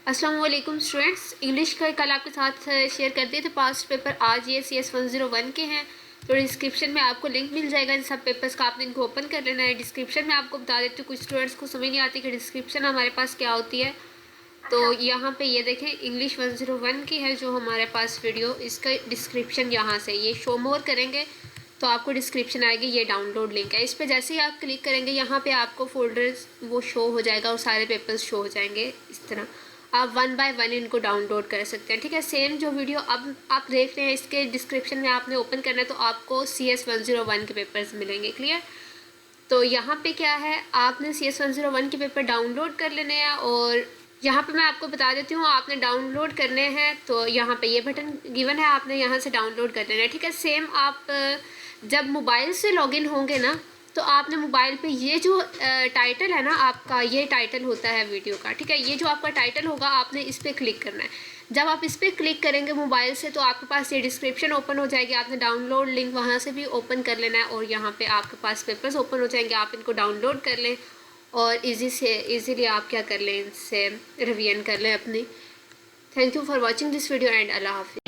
अस्सलाम वालेकुम students, English का कल आपके साथ शेयर कर दिए थे पास्ट पेपर। आज ये CS 101 के हैं, तो डिस्क्रिप्शन में आपको लिंक मिल जाएगा इन सब पेपर्स का। आपने इनको ओपन कर लेना है। डिस्क्रिप्शन में आपको बता देती हूँ, कुछ स्टूडेंट्स को समझ नहीं आती कि डिस्क्रिप्शन हमारे पास क्या होती है। तो यहाँ पे ये देखें, इंग्लिश 101 की है जो हमारे पास वीडियो, इसका डिस्क्रिप्शन यहाँ से ये शो मोर करेंगे तो आपको डिस्क्रिप्शन आएगी। ये डाउनलोड लिंक है, इस पर जैसे ही आप क्लिक करेंगे यहाँ पे आपको फोल्डर्स वो शो हो जाएगा और सारे पेपर्स शो हो जाएंगे। इस तरह आप 1 बाय 1 इनको डाउनलोड कर सकते हैं। ठीक है, सेम जो वीडियो अब आप देख रहे हैं इसके डिस्क्रिप्शन में आपने ओपन करना है तो आपको CS 101 के पेपर्स मिलेंगे। क्लियर? तो यहाँ पे क्या है, आपने CS 101 के पेपर डाउनलोड कर लेने हैं और यहाँ पे मैं आपको बता देती हूँ, आपने डाउनलोड करने हैं तो यहाँ पे ये बटन गिवन है, आपने यहाँ से डाउनलोड कर लेना है। ठीक है, सेम आप जब मोबाइल से लॉगिन होंगे ना तो आपने मोबाइल पे ये जो टाइटल है ना आपका, ये टाइटल होता है वीडियो का। ठीक है, ये जो आपका टाइटल होगा आपने इस पर क्लिक करना है। जब आप इस पर क्लिक करेंगे मोबाइल से तो आपके पास ये डिस्क्रिप्शन ओपन हो जाएगी। आपने डाउनलोड लिंक वहाँ से भी ओपन कर लेना है और यहाँ पे आपके पास पेपर्स ओपन हो जाएंगे। आप इनको डाउनलोड कर लें और ईज़िली आप क्या कर लें, इनसे रिवीजन कर लें अपनी। Thank you for watching this video and अल्लाह हाफिज़।